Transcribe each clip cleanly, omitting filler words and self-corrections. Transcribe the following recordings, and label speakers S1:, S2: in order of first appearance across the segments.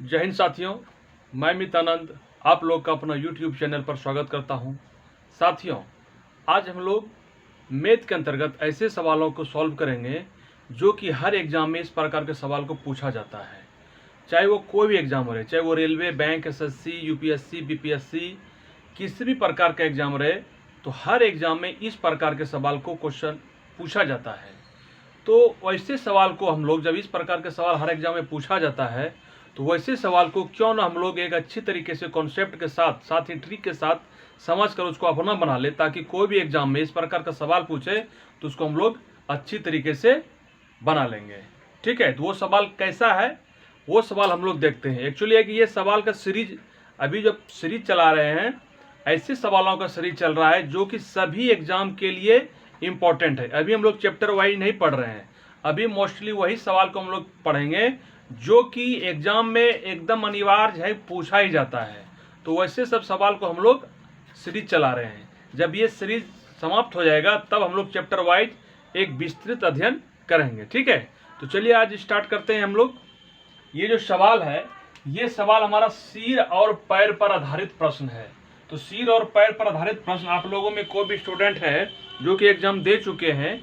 S1: जय हिंद साथियों, मैं मित आनंद आप लोग का अपना YouTube चैनल पर स्वागत करता हूं। साथियों, आज हम लोग मैथ के अंतर्गत ऐसे सवालों को सॉल्व करेंगे जो कि हर एग्जाम में इस प्रकार के सवाल को पूछा जाता है। चाहे वो कोई भी एग्जाम रहे, चाहे वो railway, bank, SSC, UPSC, BPSC, किसी भी प्रकार का एग्जाम रहे, तो हर एग्जाम में इस प्रकार के सवाल को क्वेश्चन पूछा जाता है। तो वैसे सवाल को हम लोग, जब इस प्रकार के सवाल हर एग्जाम में पूछा जाता है, तो वैसे सवाल को क्यों ना हम लोग एक अच्छी तरीके से कॉन्सेप्ट के साथ ही ट्रिक के साथ समझ कर उसको अपना बना ले, ताकि कोई भी एग्जाम में इस प्रकार का सवाल पूछे तो उसको हम लोग अच्छी तरीके से बना लेंगे। ठीक है, तो वो सवाल कैसा है वो सवाल हम लोग देखते हैं। एक्चुअली है कि ये सवाल का सीरीज, अभी जब सीरीज चला रहे हैं, ऐसे सवालों का सीरीज चल रहा है जो कि सभी एग्जाम के लिए इम्पोर्टेंट है। अभी हम लोग चैप्टर वाइज नहीं पढ़ रहे हैं, अभी मोस्टली वही सवाल को हम लोग पढ़ेंगे जो कि एग्जाम में एकदम अनिवार्य है, पूछा ही जाता है। तो वैसे सब सवाल को हम लोग सीरीज चला रहे हैं। जब ये सीरीज समाप्त हो जाएगा तब हम लोग चैप्टर वाइज एक विस्तृत अध्ययन करेंगे। ठीक है, तो चलिए आज स्टार्ट करते हैं हम लोग। ये जो सवाल है, ये सवाल हमारा सिर और पैर पर आधारित प्रश्न है। तो सिर और पैर पर आधारित प्रश्न आप लोगों में कोई भी स्टूडेंट है जो कि एग्जाम दे चुके हैं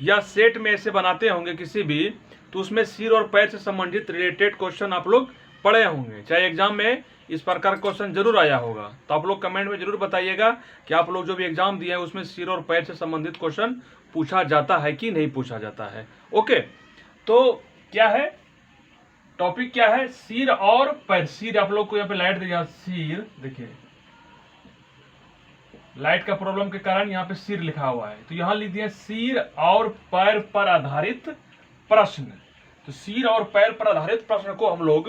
S1: या सेट में ऐसे बनाते होंगे किसी भी, तो उसमें सिर और पैर से संबंधित रिलेटेड क्वेश्चन आप लोग पढ़े होंगे, चाहे एग्जाम में इस प्रकार का क्वेश्चन जरूर आया होगा। तो आप लोग कमेंट में जरूर बताइएगा कि आप लोग जो भी एग्जाम दिए हैं उसमें सिर और पैर से संबंधित क्वेश्चन पूछा जाता है कि नहीं पूछा जाता है। ओके, तो क्या है टॉपिक, क्या है? सिर और पैर। सिर आप लोग को यहाँ पे लाइट दिया, सिर देखिए, लाइट का प्रॉब्लम के कारण यहाँ पे सिर लिखा हुआ है, तो यहाँ लिख दिया सिर और पैर पर आधारित प्रश्न। तो सिर और पैर पर आधारित प्रश्न को हम लोग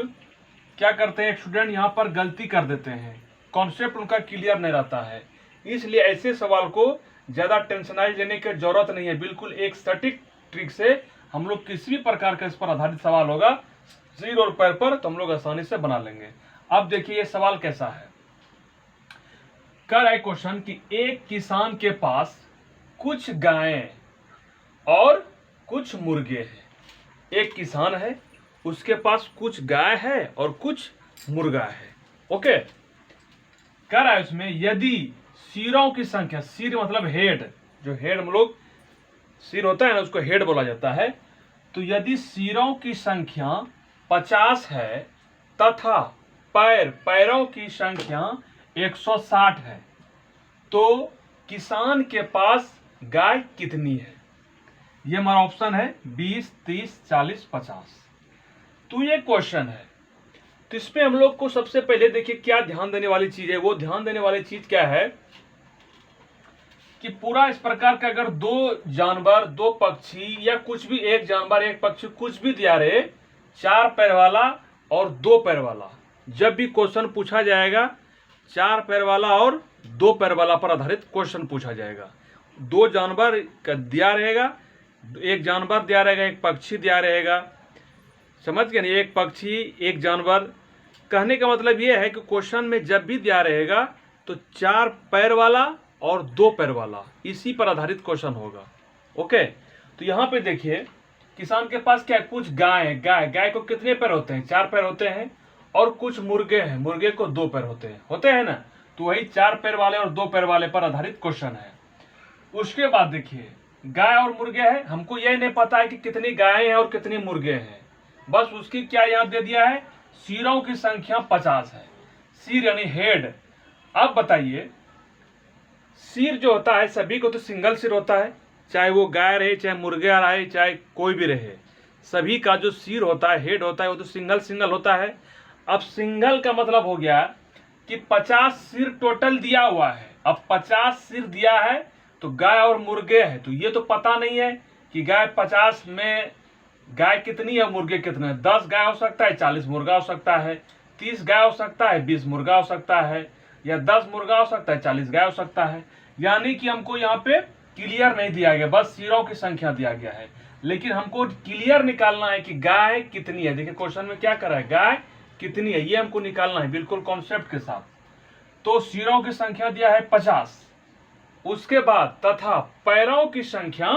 S1: क्या करते हैं, स्टूडेंट यहाँ पर गलती कर देते हैं, कॉन्सेप्ट उनका क्लियर नहीं रहता है। इसलिए ऐसे सवाल को ज्यादा टेंशनाइज लेने की जरूरत नहीं है। बिल्कुल एक सटीक ट्रिक से हम लोग किसी भी प्रकार का इस पर आधारित सवाल होगा सिर और पैर पर, तो हम लोग आसानी से बना लेंगे। अब देखिए ये सवाल कैसा है। कर है क्वेश्चन कि एक किसान के पास कुछ गायें और कुछ मुर्गे हैं। एक किसान है, उसके पास कुछ गाय है और कुछ मुर्गा है। ओके, कर है उसमें यदि सिरों की संख्या, सिर मतलब हेड, जो हेड हम लोग सिर होता है ना उसको हेड बोला जाता है, तो यदि सिरों की संख्या 50 है तथा पैरों की संख्या 160 है, तो किसान के पास गाय कितनी है? ये हमारा ऑप्शन है 20, 30, 40, 50। तो ये क्वेश्चन है, तो इसमें हम लोग को सबसे पहले देखिए क्या ध्यान देने वाली चीज है। वो ध्यान देने वाली चीज क्या है कि पूरा इस प्रकार का अगर दो जानवर, दो पक्षी या कुछ भी, एक जानवर एक पक्षी कुछ भी दिया रहे, 4 पैर वाला और 2 पैर वाला, जब भी क्वेश्चन पूछा जाएगा 4 पैर वाला और 2 पैर वाला पर आधारित क्वेश्चन पूछा जाएगा। 2 जानवर का दिया रहेगा, एक जानवर दिया रहेगा, एक पक्षी दिया रहेगा, समझ गए नहीं, एक पक्षी एक जानवर। कहने का मतलब यह है कि क्वेश्चन में जब भी दिया रहेगा तो 4 पैर वाला और 2 पैर वाला, इसी पर आधारित क्वेश्चन होगा। ओके, तो यहाँ पे देखिए किसान के पास क्या, कुछ गाय है। गाय को कितने पैर होते हैं? 4 पैर होते हैं। और कुछ मुर्गे हैं, मुर्गे को 2 पैर होते हैं ना, तो वही 4 पैर वाले और 2 पैर वाले पर आधारित क्वेश्चन है। उसके बाद देखिए गाय और मुर्गे हैं, हमको यह नहीं पता है कि कितनी गायें हैं और कितनी मुर्गे हैं, बस उसकी क्या याद दे दिया है, सिरों की संख्या 50 है, सिर यानी हेड। अब बताइए, सिर जो होता है सभी को तो सिंगल सिर होता है, चाहे वो गाय रहे, चाहे मुर्गा रहे, चाहे कोई भी रहे, सभी का जो सिर होता है, हेड होता है, वो तो सिंगल होता है। अब सिंगल का मतलब हो गया कि 50 सिर टोटल दिया हुआ है। अब 50 सिर दिया है तो गाय और मुर्गे है, तो ये तो पता नहीं है कि गाय 50 में गाय कितनी है, मुर्गे कितने हैं। 10 गाय हो सकता है, 40 मुर्गा हो सकता है, 30 गाय हो सकता है, 20 मुर्गा हो सकता है, या 10 मुर्गा हो सकता है, 40 गाय हो सकता है। यानी कि हमको यहाँ पे क्लियर नहीं दिया गया, बस सिरों की संख्या दिया गया है, लेकिन हमको क्लियर निकालना है कि गाय कितनी है। देखिए क्वेश्चन में क्या कर रहा है, गाय कितनी है, ये हमको निकालना है बिल्कुल कॉन्सेप्ट के साथ। तो सिरों की संख्या दिया है 50, उसके बाद तथा पैरों की संख्या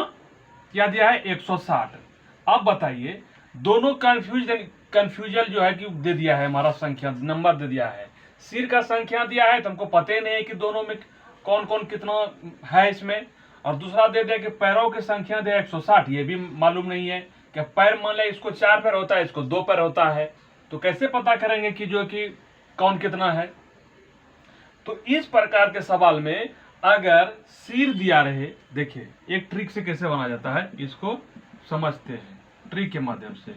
S1: क्या दिया है 160। अब बताइए दोनों कंफ्यूजन जो है कि दे दिया है, हमारा संख्या नंबर दे दिया है, सिर का संख्या दिया है तो हमको पता ही नहीं है कि दोनों में कौन कौन कितना है इसमें, और दूसरा दे दिया कि पैरों की संख्या दे 160, ये भी मालूम नहीं है कि पैर मान लिया इसको 4 पैर होता है, इसको 2 पैर होता है, तो कैसे पता करेंगे कि जो कि कौन कितना है। तो इस प्रकार के सवाल में अगर सिर दिया रहे, देखिए एक ट्रिक से कैसे बना जाता है, इसको समझते हैं ट्रिक के माध्यम से।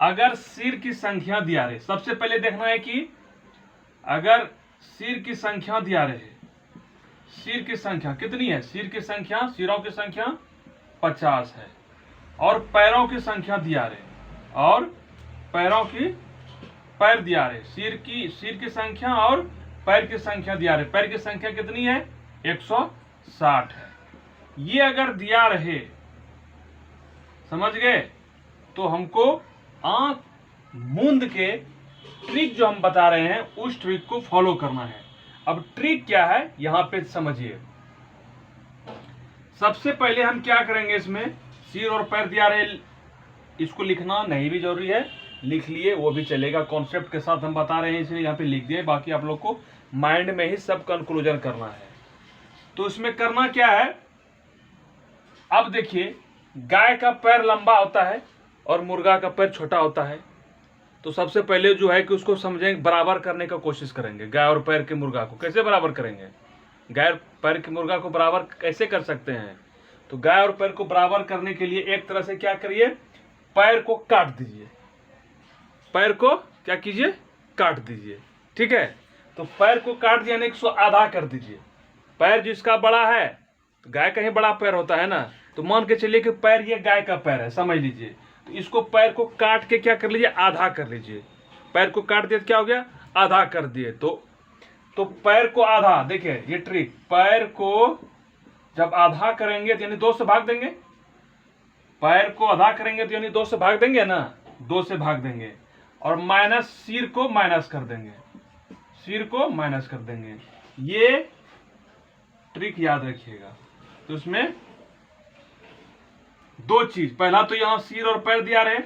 S1: अगर सिर की संख्या दिया रहे, सबसे पहले देखना है कि अगर सिर की संख्या दिया रहे, सिर की संख्या कितनी है, सिर की संख्या, सिरों की संख्या 50 है, और पैरों की संख्या दिया रहे, और पैरों की पैर दिया रहे, सिर की संख्या और पैर की संख्या दिया रहे, पैर की संख्या कितनी है 160 है। ये अगर दिया रहे, समझ गए, तो हमको आंख मूंद के ट्रिक जो हम बता रहे हैं उस ट्रिक को फॉलो करना है। अब ट्रिक क्या है यहां पे समझिए। सबसे पहले हम क्या करेंगे, इसमें सिर और पैर दिया रहे, इसको लिखना नहीं भी जरूरी है, लिख लिए वो भी चलेगा, कॉन्सेप्ट के साथ हम बता रहे हैं इसलिए यहाँ पे लिख दिए, बाकी आप लोग को माइंड में ही सब कंक्लूजन करना है। तो इसमें करना क्या है, अब देखिए गाय का पैर लंबा होता है और मुर्गा का पैर छोटा होता है, तो सबसे पहले जो है कि उसको समझेंगे, बराबर करने का कोशिश करेंगे। गाय और पैर के मुर्गा को कैसे बराबर करेंगे, गाय और पैर के मुर्गा को बराबर कैसे कर सकते हैं, तो गाय और पैर को बराबर करने के लिए एक तरह से क्या करिए, पैर को काट दीजिए, पैर को क्या कीजिए, काट दीजिए, ठीक है। तो पैर को काट दिया, यानी 100 आधा कर दीजिए। पैर जिसका बड़ा है, तो गाय का ही बड़ा पैर होता है ना, तो मान के चलिए कि पैर ये गाय का पैर है, समझ लीजिए, तो इसको पैर को काट के क्या कर लीजिए, आधा कर लीजिए। पैर को काट दिया तो क्या हो गया, आधा कर दिए। तो पैर को आधा, देखिए ये ट्रिक, पैर को जब आधा करेंगे तो यानी 2 से भाग देंगे, पैर को आधा करेंगे तो यानी 2 से भाग देंगे ना, 2 से भाग देंगे, और माइनस सिर को माइनस कर देंगे, सिर को माइनस कर देंगे। ये ट्रिक याद रखिएगा। तो इसमें 2 चीज, पहला तो यहां सिर और पैर दिया रहे,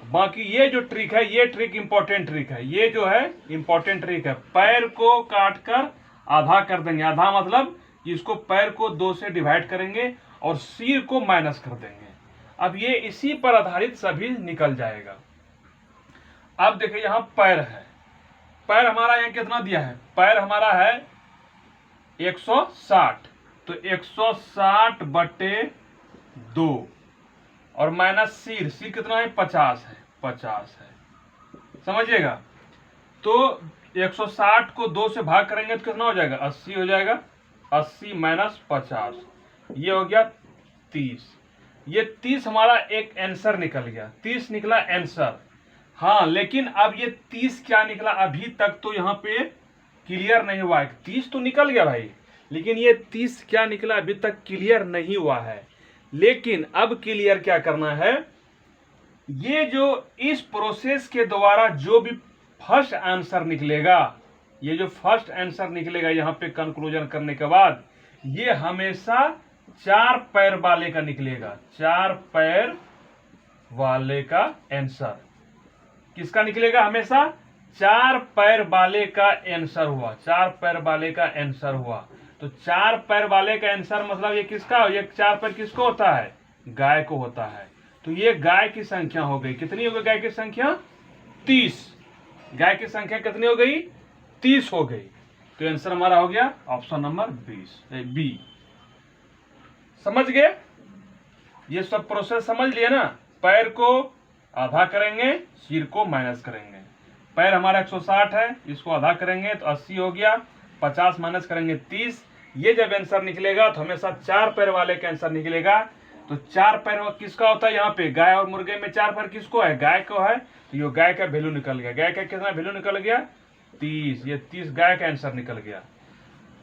S1: बाकी ये जो ट्रिक है, ये ट्रिक इंपॉर्टेंट ट्रिक है, ये जो है इंपॉर्टेंट ट्रिक है। पैर को काटकर आधा कर देंगे, आधा मतलब इसको पैर को 2 से डिवाइड करेंगे और सिर को माइनस कर देंगे। अब ये इसी पर आधारित सभी निकल जाएगा। अब देखिए यहां पैर है, पैर हमारा यहां कितना दिया है, पैर हमारा है 160, तो 160 बटे 2, और माइनस सिर, सिर कितना है 50 है, 50 है, समझिएगा। तो 160 को 2 से भाग करेंगे तो कितना हो जाएगा, 80 हो जाएगा, 80 माइनस 50, ये हो गया 30। ये 30 हमारा एक आंसर निकल गया, 30 निकला आंसर। हाँ, लेकिन अब ये 30 क्या निकला, अभी तक तो यहाँ पे क्लियर नहीं हुआ है। 30 तो निकल गया भाई, लेकिन ये 30 क्या निकला अभी तक क्लियर नहीं हुआ है। लेकिन अब क्लियर क्या करना है, ये जो इस प्रोसेस के द्वारा जो भी फर्स्ट आंसर निकलेगा, ये जो फर्स्ट आंसर निकलेगा यहाँ पे कंक्लूजन करने के बाद, ये हमेशा 4 पैर वाले का निकलेगा, 4 पैर वाले का आंसर किसका निकलेगा, हमेशा 4 पैर वाले का आंसर हुआ, 4 पैर वाले का आंसर हुआ। तो 4 पैर वाले का आंसर मतलब ये किसका, ये 4 पैर किसको होता है, गाय को होता है। तो ये गाय की संख्या हो गई, कितनी हो गई गाय की संख्या, 30। गाय की संख्या कितनी हो गई, 30 हो गई। तो आंसर हमारा हो गया ऑप्शन नंबर 20 बी। समझ गए, ये सब प्रोसेस समझ लिए ना। पैर को आधा करेंगे, सिर को माइनस करेंगे। पैर हमारा 160 है, इसको आधा करेंगे तो 80 हो गया, 50 माइनस करेंगे 30। ये जब आंसर निकलेगा तो हमेशा 4 पैर वाले का आंसर निकलेगा। तो 4 पैर किसका होता है, यहाँ पे गाय और मुर्गे में 4 पैर किसको है, गाय को है। तो ये गाय का वैल्यू निकल गया, गाय का कितना वैल्यू निकल गया, 30। ये 30 गाय का आंसर निकल गया।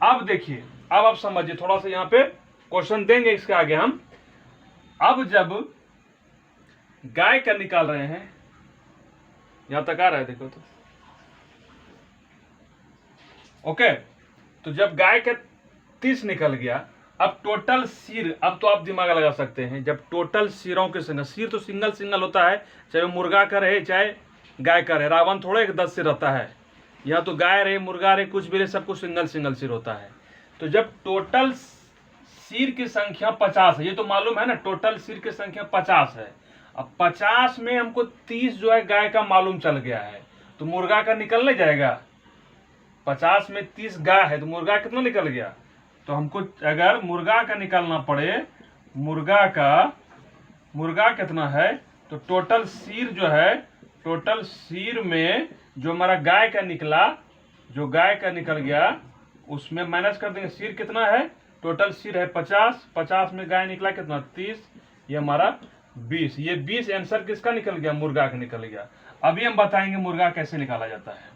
S1: अब देखिए, अब आप समझिए, थोड़ा सा यहाँ पे क्वेश्चन देंगे इसके आगे हम। अब जब गाय का निकाल रहे हैं, यहां तक आ रहा है, देखो तो ओके। तो जब गाय का 30 निकल गया अब टोटल सिर, अब तो आप दिमाग लगा सकते हैं, जब टोटल सिरों के संख्या, सिर तो सिंगल सिंगल होता है, चाहे वो मुर्गा का रहे चाहे गाय का रहे, रावण थोड़ा एक 10 सिर रहता है, यहाँ तो गाय रहे मुर्गा रहे कुछ भी रहे सब कुछ सिंगल सिंगल सिर होता है। तो जब टोटल सिर की संख्या 50 है, ये तो मालूम है ना, टोटल सिर की संख्या 50 है। अब 50 में हमको 30 जो है गाय का मालूम चल गया है, तो मुर्गा का निकल नहीं जाएगा। 50 में 30 गाय है तो मुर्गा कितना निकल गया, तो हमको अगर मुर्गा का निकालना पड़े, मुर्गा कितना है, तो टोटल सिर जो है, टोटल सिर में जो हमारा गाय का निकला, जो गाय का निकल गया उसमें माइनस कर देंगे। सिर कितना है, टोटल सिर है 50, 50 में गाय निकला कितना 30, ये हमारा 20, ये 20 आंसर किसका निकल गया, मुर्गा का निकल गया। अभी हम बताएंगे मुर्गा कैसे निकाला जाता है।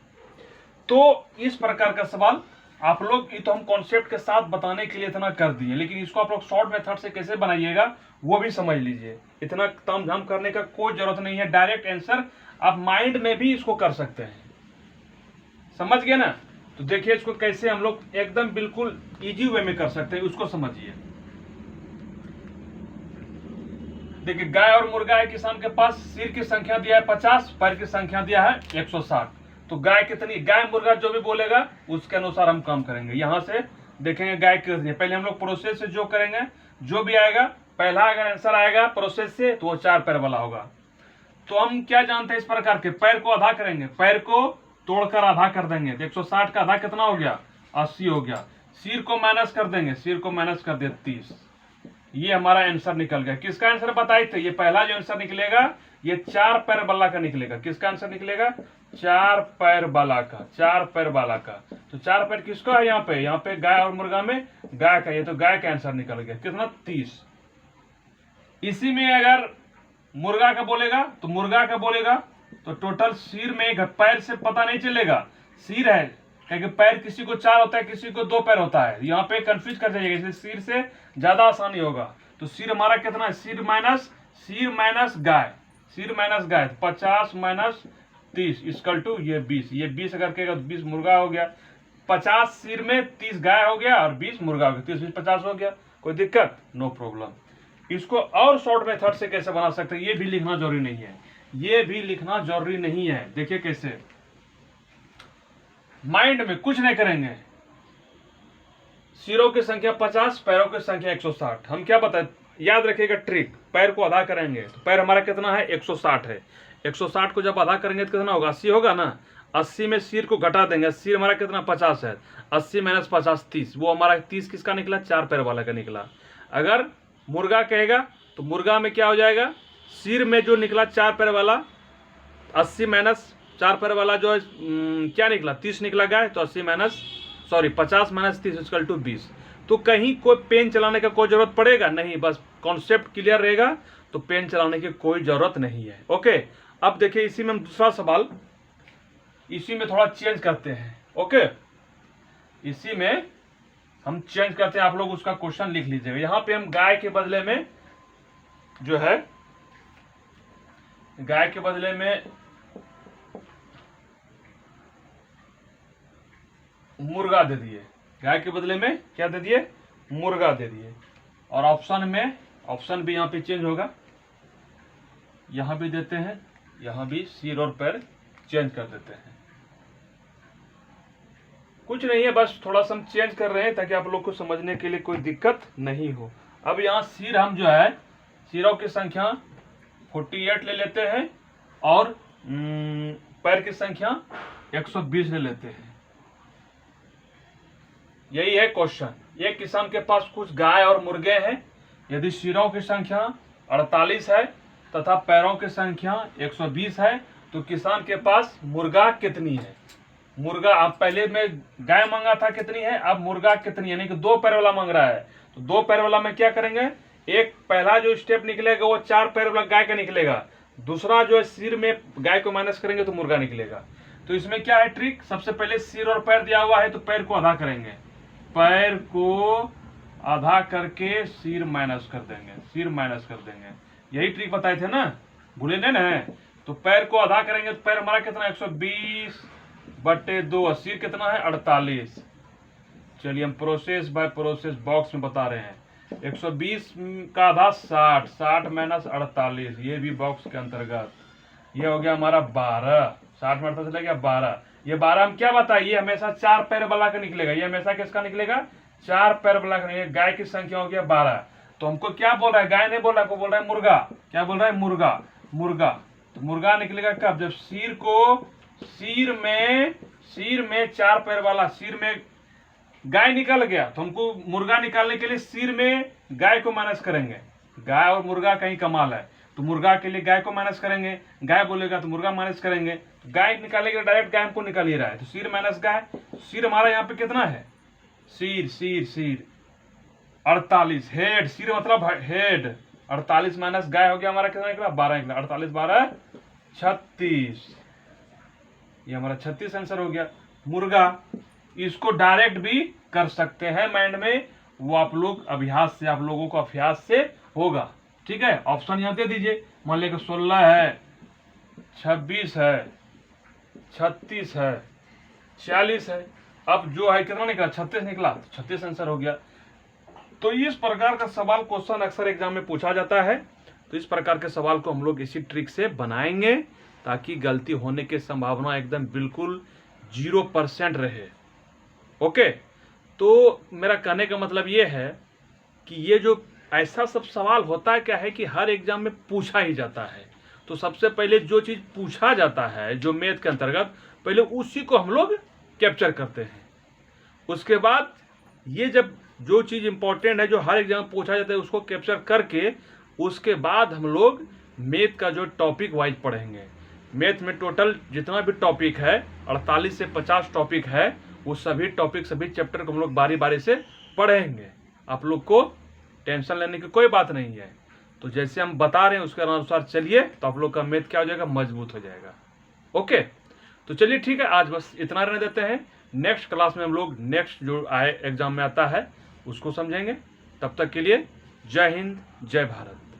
S1: तो इस प्रकार का सवाल आप लोग, ये तो हम कॉन्सेप्ट के साथ बताने के लिए इतना कर दिए, लेकिन इसको आप लोग शॉर्ट मेथड से कैसे बनाइएगा वो भी समझ लीजिए। इतना तामझाम करने का कोई जरूरत नहीं है, डायरेक्ट आंसर आप माइंड में भी इसको कर सकते हैं, समझ गए ना। तो देखिए इसको कैसे हम लोग एकदम बिल्कुल इजी वे में कर सकते हैं, उसको समझिए। देखिए गाय और मुर्गा है, किसान के पास सिर की संख्या दिया है 50, पैर की संख्या दिया है 160, तो गाय कितनी, गाय मुर्गा जो भी बोलेगा उसके अनुसार हम काम करेंगे। यहां से देखेंगे गाय कितनी है, पहले हम लोग प्रोसेस से जो करेंगे, जो भी आएगा पहला अगर आंसर आएगा प्रोसेस से तो वो 4 पैर वाला होगा। तो हम क्या जानते हैं इस प्रकार के, पैर को आधा करेंगे, पैर को तोड़कर आधा कर देंगे, तो 160 का आधा कितना हो गया, 80 हो गया। सिर को माइनस कर देंगे, सिर को माइनस कर दे 30, ये हमारा आंसर निकल गया। किसका आंसर बताए थे, ये पहला जो आंसर निकलेगा ये 4 पैर वाला का निकलेगा। किसका आंसर निकलेगा, 4 पैर वाला का, 4 पैर वाला का। तो 4 पैर किसका है, यहाँ पे गाय और मुर्गा में गाय का, ये तो गाय का आंसर निकल गया कितना 30। इसी में अगर मुर्गा का बोलेगा तो मुर्गा का बोलेगा तो टोटल सिर में, पैर से पता नहीं चलेगा, सिर है, क्योंकि पैर किसी को 4 होता है किसी को 2 पैर होता है, यहाँ पे कंफ्यूज कर जाइएगा, इसलिए सिर से ज्यादा आसानी होगा। तो सिर हमारा कितना है, सिर माइनस गाय, सिर माइनस गाय, 50 माइनस 30 इक्वल टू ये 20, ये 20 अगर कहेगा तो 20 मुर्गा हो गया, 50 सिर में 30 गाय हो गया और 20 मुर्गा हो गया, 30 20 50 हो गया। कोई दिक्कत, नो प्रॉब्लम। इसको और शॉर्ट मेथड से कैसे बना सकते हैं, ये भी लिखना जरूरी नहीं है, ये भी लिखना जरूरी नहीं है। देखिए कैसे, माइंड में कुछ नहीं करेंगे, सिरों की संख्या 50, पैरों की संख्या 160, हम क्या बताए, याद रखिएगा ट्रिक, पैर को आधा करेंगे तो पैर हमारा कितना है 160 है, 160 को जब आधा करेंगे तो कितना होगा 80 होगा ना, 80 में सिर को घटा देंगे, सिर हमारा कितना 50 है, 80 माइनस 50 30, वो हमारा 30 किसका निकला, 4 पैर वाला का निकला। अगर मुर्गा कहेगा तो मुर्गा में क्या हो जाएगा, सिर में जो निकला 4 पैर वाला, 80 माइनस 4 पैर वाला जो है क्या निकला 30 निकला गाय, तो 50 माइनस 30 इक्वल टू 20। तो कहीं कोई पेन चलाने का कोई जरूरत पड़ेगा नहीं, बस कॉन्सेप्ट क्लियर रहेगा तो पेन चलाने की कोई जरूरत नहीं है। ओके, अब देखिए इसी में हम दूसरा सवाल, इसी में थोड़ा चेंज करते हैं। ओके, इसी में हम चेंज करते हैं, आप लोग उसका क्वेश्चन लिख लीजिएगा। यहां पे हम गाय के बदले में जो है, गाय के बदले में मुर्गा दे दिए, गाय के बदले में क्या दे दिए, मुर्गा दे दिए। और ऑप्शन में, ऑप्शन भी यहाँ पे चेंज होगा, यहां भी देते हैं, यहां भी सिर और पैर चेंज कर देते हैं। कुछ नहीं है, बस थोड़ा सा हम चेंज कर रहे हैं ताकि आप लोग को समझने के लिए कोई दिक्कत नहीं हो। अब यहाँ सिर हम जो है, सिरों की संख्या 48 ले लेते हैं और पैर की संख्या 120 ले लेते हैं। यही है क्वेश्चन। ये किसान के पास कुछ गाय और मुर्गे हैं, यदि सिरों की संख्या 48 है तथा पैरों की संख्या 120 है तो किसान के पास मुर्गा कितनी है। मुर्गा, अब पहले में गाय मांगा था कितनी है, अब मुर्गा कितनी है, यानी कि 2 पैर वाला मांग रहा है। तो 2 पैर वाला में क्या करेंगे, एक पहला जो स्टेप निकलेगा वो 4 पैर वाला गाय का निकलेगा, दूसरा जो है सिर में गाय को माइनस करेंगे तो मुर्गा निकलेगा। तो इसमें क्या है ट्रिक, सबसे पहले सिर और पैर दिया हुआ है तो पैर को आधा करेंगे, पैर को आधा करके सिर माइनस कर देंगे, सिर माइनस कर देंगे। यही ट्रिक बताए थे ना, भूले नहीं ना। तो पैर को आधा करेंगे तो पैर हमारा कितना 120/2, सिर कितना है 48, चलिए हम प्रोसेस बाय प्रोसेस बॉक्स में बता रहे हैं। 120 का आधा 60, 60 माइनस 48, ये भी बॉक्स के अंतर्गत। ये हो गया हमारा 12, 60 में 48 चला गया 12। ये 12 हम क्या बताइए, ये हमेशा 4 पैर वाला का निकलेगा। ये हमेशा किसका निकलेगा, 4 पैर वाला का निकलेगा। गाय की संख्या हो गया 12। तो हमको क्या बोल रहा है, गाय नहीं बोल रहा है, को बोल रहा है मुर्गा। क्या बोल रहा है, मुर्गा। मुर्गा तो मुर्गा निकलेगा कब, जब सिर में 4 पैर वाला, सिर में गाय निकल गया तो हमको मुर्गा निकालने के लिए सिर में गाय को माइनस करेंगे। गाय और मुर्गा कहीं कमाल है, तो मुर्गा के लिए गाय को माइनस करेंगे, गाय बोलेगा तो मुर्गा माइनस करेंगे। तो गाय निकालेगा, डायरेक्ट गाय हमको निकाल ही रहा है, तो सिर माइनस गाय। सिर हमारा यहाँ पे कितना है, सिर 48, हेड, सिर मतलब हेड। 48 माइनस गाय हो गया हमारा कितना निकला, 12 निकला। 48 12 36, ये हमारा 36 आंसर हो गया। मुर्गा, इसको डायरेक्ट भी कर सकते हैं माइंड में, वो आप लोग अभ्यास से, आप लोगों को अभ्यास से होगा। ठीक है, ऑप्शन यहाँ दे दीजिए। मान लिया 16 है, 26 है, 36 है, 40 है। अब जो है कितना निकला, 36 निकला, 36 आंसर हो गया। तो इस प्रकार का सवाल क्वेश्चन अक्सर एग्जाम में पूछा जाता है। तो इस प्रकार के सवाल को हम लोग इसी ट्रिक से बनाएंगे ताकि गलती होने की संभावना एकदम बिल्कुल 0% रहे। ओके, तो मेरा कहने का मतलब ये है कि ये जो ऐसा सब सवाल होता है क्या है कि हर एग्जाम में पूछा ही जाता है। तो सबसे पहले जो चीज़ पूछा जाता है जो मैथ के अंतर्गत, पहले उसी को हम लोग कैप्चर करते हैं। उसके बाद ये जब जो चीज़ इंपॉर्टेंट है जो हर एग्जाम में पूछा जाता है उसको कैप्चर करके उसके बाद हम लोग मैथ का जो टॉपिक वाइज पढ़ेंगे। मैथ में टोटल जितना भी टॉपिक है 48 से 50 टॉपिक है, वो सभी टॉपिक सभी चैप्टर को हम लोग बारी बारी से पढ़ेंगे। आप लोग को टेंशन लेने की कोई बात नहीं है। तो जैसे हम बता रहे हैं उसके अनुसार चलिए, तो आप लोग का मैथ क्या हो जाएगा, मजबूत हो जाएगा। ओके, तो चलिए ठीक है, आज बस इतना रहने देते हैं। नेक्स्ट क्लास में हम लोग नेक्स्ट जो आए एग्जाम में आता है उसको समझेंगे। तब तक के लिए जय हिंद, जय भारत।